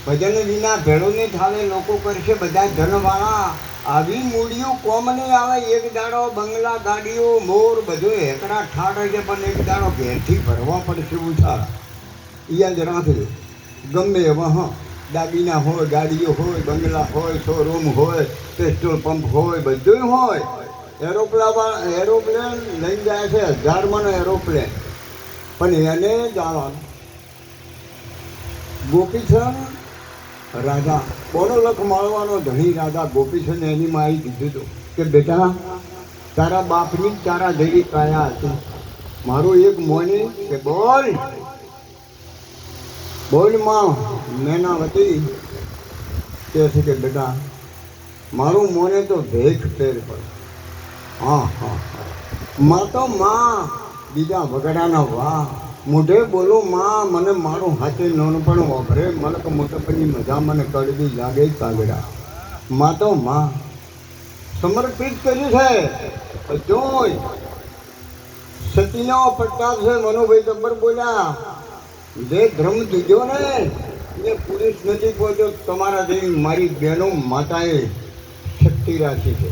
ભજન વિના ભેળો નહીં થાવે, લોકો કરશે બધા ધનવાળા. આવી મૂડીઓ કોમ નહીં આવે. એક દાડો બંગલા ગાડીઓ મોર બધું હેકડા ઠાઠ છે, પણ એક દાડો ઘેરથી ભરવા પડશે ઉછાળા. યાદ રાખજો. ગમે એવા હા દાગીના હોય, ગાડીઓ હોય, બંગલા હોય, શોરૂમ હોય, પેટ્રોલ પંપ હોય, બધું હોય. એરોપ્લેન લઈને જાય છે 1000માં એરોપ્લેન, પણ એને જવાનું. ગોપીચંદ રાજા બોનોલખ માળવાનો ધણી રાજા ગોપીચંદ એની માઈ કીધું હતું કે બેટા તારા બાપની તારા જેવી કાયા હતી. મારું એક મોની કે બોલ બોલમાં મેનાવતી કહે છે કે બેટા મારું મોને તો ભેખ પેર પડે. હા હા માં તો માં બીજા વગડાના વાહ. મોઢે બોલો માં મને મારું હાથે નાનપણ વાપરે મલક મોટપની મજા મને કડવી લાગે કાગડા. માં તો માં સમર્પિત કર્યું છે. જોઈ સતીનો પ્રતાપ છે. મનુભાઈ ગબ્બર બોલ્યા જે ધર્મ દીધો ને એ પુરુષ નથી પહોંચ્યો. તમારા જેવી મારી બહેનો માતાએ શક્તિ રાખી છે.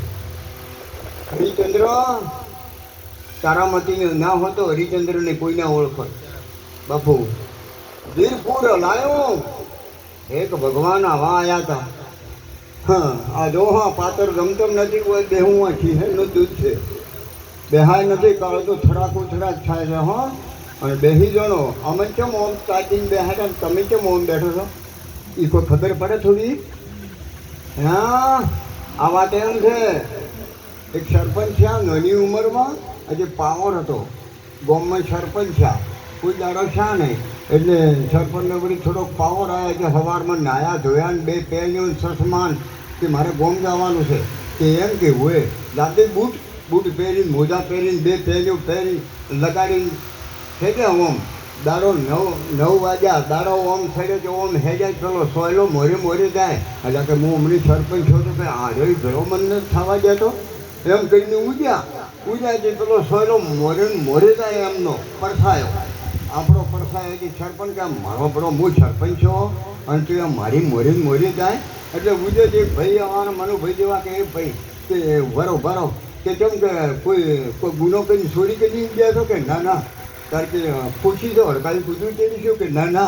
હરિચંદ્ર તારામતી ના હોતો હરિચંદ્રને કોઈને ઓળખો. બાપુ વીરપુર લાયો એક ભગવાન આવા આવ્યા હતા. હા આ જો હા પાતર ગમતમ નથી કોઈ બેહું શિહેરનું દૂધ છે. બેહાય નથી કાળ તો થડાકું થડાક થાય છે. હા અને બેસી જણો અમે કેમ ઓમ ચાચીને બેહાડ્યા ને તમે કેમ ઓમ બેઠો છો એ કોઈ ખબર પડે થોડી? હા આ વાત એમ છે. એક સરપંચ થયા નાની ઉંમરમાં, આજે પાવર હતો ગામમાં સરપંચ થયા. કોઈ દાડો થયા નહીં એટલે સરપંચને વળી થોડોક પાવર આવ્યા કે સવારમાં નાયા ધોયા ને 2 પહેર્યું સસમાન કે મારે ગામ જવાનું છે. કે એમ કે હોય લાદે બૂટ પહેરીને મોજા પહેરીને 2 પહેર્યું પહેરી લગાડીને છે કે ઓમ દાડો 9 વાગ્યા. દાડો ઓમ થયો કે ઓમ હેજાય પેલો સોયલો મોરે જાય. એટલે કે હું હમણાં સરપંચ છું તો કે આજો ભેળો મને થવા દેતો એમ કરીને ઉજ્યા જે પેલો સોયલો મોરે જાય એમનો પડથાયો. આપણો પડથાયો કે સરપંચ કે મારો પેલો હું સરપંચ છું અને તું એમ મારી મોરી જાય. એટલે ઉજ્યો જે ભાઈ અમારા મનુભાઈ જેવા કે એ ભાઈ કે ભરો કે કેમ કે કોઈ ગુનો કરીને ચોરી કરી ગયા છો કે ના તાર કે ખુશી તો હડકાવી કૂદવી તેડીશું કે ના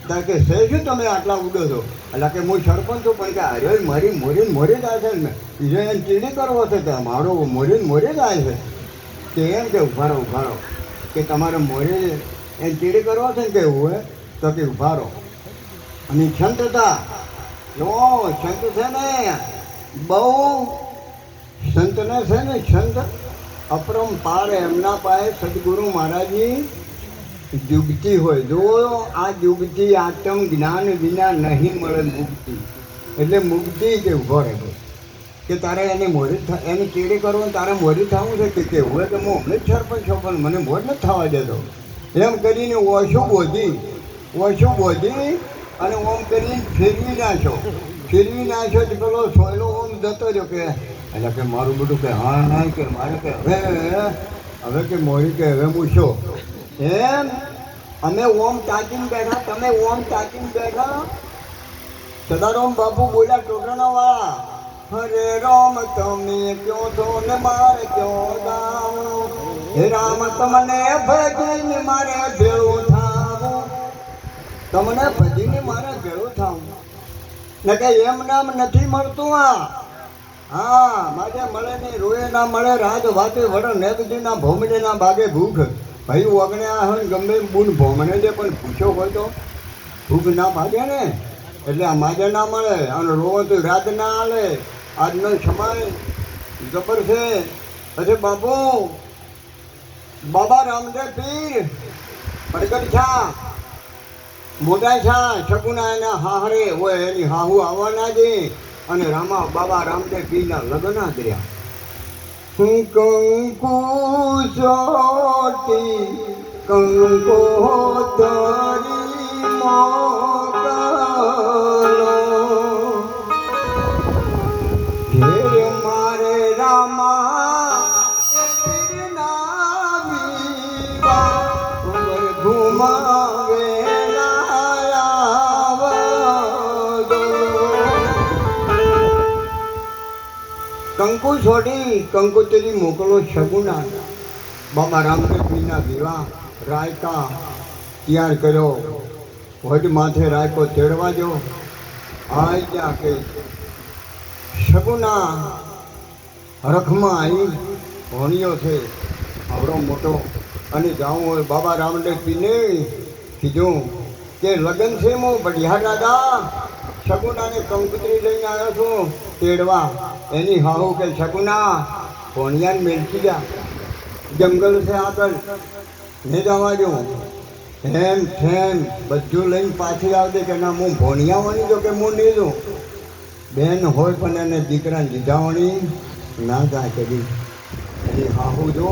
તાર કે છે શું તમે આટલા ઉડો છો? એટલે કે હું સરપંચ છું પણ કે અરે મારી મોરે જાય છે ને એને ચીડી કરવો છે કે મારો મોરે જાય છે. કે એમ કે ઉભારો કે તમારે મોરે એને ચીડી કરવો છે ને કે એવું હોય તો કે ઉભારો. અને સંત હતા જો સંત છે ને બહુ સંતને છે ને સંત અપરંપાર એમના પાસે સદગુરુ મહારાજની યુગતી હોય. જો આ યુગતી આત્મ જ્ઞાન વિના નહીં મળે મુક્તિ. એટલે મુક્તિ કે ઉભો રહે કે તારે એને એને ચીડી કરવો તારે મોરી થવું છે કે કેવું હોય કે હું હમણાં જ સરપંચ છું પણ મને મોર નથી થવા દેતો. એમ કરીને ઓછું બોધી અને ઓમ કરીને ફેરવી નાખ્યો તો પેલો સોયલો ઓમ જતો રહ્યો કે એટલે કે મારું બધું કે હા ના કે મારે કે હવે કે મોરી કે હવે હું છો એમ અમે ઓમ તાકીને બેઠા તમે ઓમ તાકીને બેઠા. સદારામ બાપુ બોલ્યા ટોટણા વાળા હરે રામ તમે ક્યો છો ને મારે ક્યો ગાવું. હે રામ તમને ભજીને મારે ભેળું થાવું. તમને ભજીને મારે ભેળું થાવું ને કે એમ નામ નથી મળતું. હા મારે મળે નહીં રોએ ના મળે રાજ વાતે વડે નેતજીના ભોમડેના ભાગે ભૂખ. ભાઈ ઓગણ્યા હોય ગમે બૂન ભોમણે દે પણ પૂછ્યો હોય તો ભૂખ ના ભાગે ને એટલે આ માજે ના મળે અને રોવો તો રાત ના હાલે. આજનો સમય જબર છે. પછી બાબા રામદેવ પીર પ્રગટ થયા મોટા થયા. શકુના એના હાહરે હોય એની હાહુ આવવાના જ અને બાબા રામદેવ પીરના લગ્ન કર્યા. કંકુ ચોટી કંકોતરી મોકલો હે મારે રામા ઘુમાવે કંકુ છોડી કંકોત્રી મોકલો શગુના. બાબા રામદેવજીના વિવાહ રાયકા તૈયાર કર્યો, વડ માથે રાયકો તેડવા જો. આ ત્યાં કે શગુના રખમાં આવી ભણ્યો છે આવડો મોટો, અને જાઉં હોય બાબા રામદેવજીને કીધું કે લગ્ન છે હું બઢિયા દાદા શગુનાને કંકોત્રી લઈને આવ્યો છું તેડવા. એની હાહુ કે શગુના ભણિયાને મેલકી જા, જંગલ છે આગળ ને જવા દો. એમ ફેમ બધું લઈને પાછી આવજે કે ના હું ભણિયાવાની જો કે હું નહીં દઉં. બેન હોય પણ એને દીકરાને લીધાવાની ના જાય કરી. એની હાહુ જો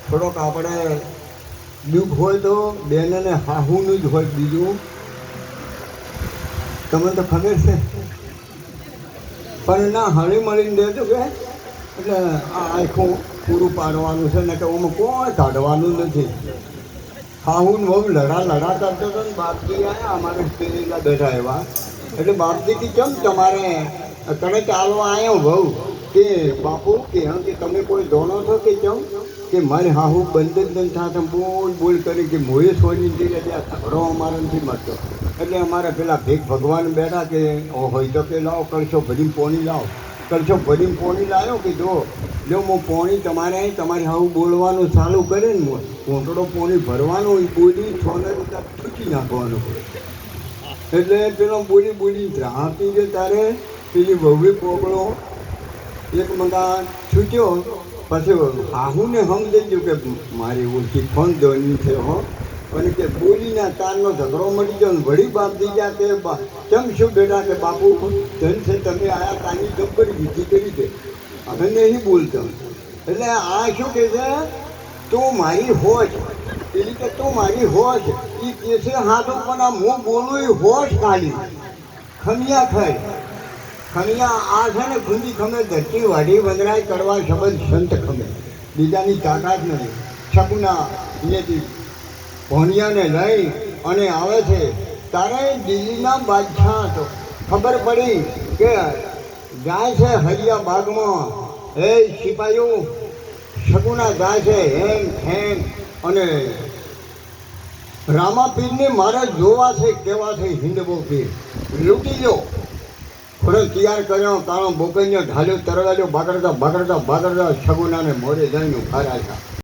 થોડોક આપણે દુઃખ હોય તો બેન અને હાહુનું જ હોય, બીજું તમને તો ખબર છે. પણ ના હળી મળીને દેજો કે એટલે આ આખું પૂરું પાડવાનું છે ને કે આમાં કોઈ કાઢવાનું નથી. હાહુ બહુ લડા કરતો હતો ને બાપજી આવ્યા અમારે સ્ટેજના બેઠા એવા, એટલે બાપજીથી કેમ તમારે તમે ચાલવા આવ્યો બહુ કે બાપુ કે તમે કોઈ દોણો છો કે કેમ કે મારી હાહુ બંધ જ નથી થતા, બોલ કરી કે મોએ છોડીને જઈ રહ્યા ઝઘડો અમારે નથી મળતો. એટલે અમારે પેલા ભીખ ભગવાન બેઠા કે હોય તો કે લાવો કળશો ભરીને પોણી લાવો. કળશો ભરીને પોણી લાવ્યો કે જો હું પોણી તમારે તમારી હાહુ બોલવાનું ચાલુ કરે ને ઘૂંટડો પોણી ભરવાનો એ બોલી છોને રીતે ઠૂકી નાખવાનું. એટલે પેલો બોલી ત્રાહતી છે તારે પેલી વહુએ પોગળો એક મંગા છૂટ્યો. પછી હાહુને સમજાઈ ગયું કે મારી ઓળખી ફોન દોની છે હો, અને કે બોલીના તારનો ઝઘડો મળી ગયો. વળી બાપ દીજા કે કેમ શું બેટા કે બાપુ ધન છે તમે આયા તાની ગબ્બરી વિધિ કરી છે અમે નહીં બોલતા. એટલે આ શું કહે છે તું મારી હોશ, પેલી કે તું મારી હોશ એ કહે છે હા તો પણ આ હું બોલું એ હોશ ખાલી ખમિયા ખાય ખમિયા. આ છે ને ખુંદી ખમે ધરતી વાઢી વંદરાય કરવા શબ્દ સંત ખમે, બીજાની તાકાત નથી. શગુના અહીંયાથી ભણિયાને લઈ અને આવે છે. તારે દિલ્હીના બાદશાહ હતો, ખબર પડી કે જાય છે હરિયા બાગમાં. એ સિપાહીઓ શગુના જાય છે હેમ હેમ, અને રામાપીરને મારે જોવા છે કેવા છે હિંદબો પીર લૂંટી લો. થોડો તૈયાર કર્યો, કાળો બોકૈયો ઢાલ્યો તરવાલ્યો, બાગડતા શગુનાને મોરે જઈને ઉભા રાખ્યા.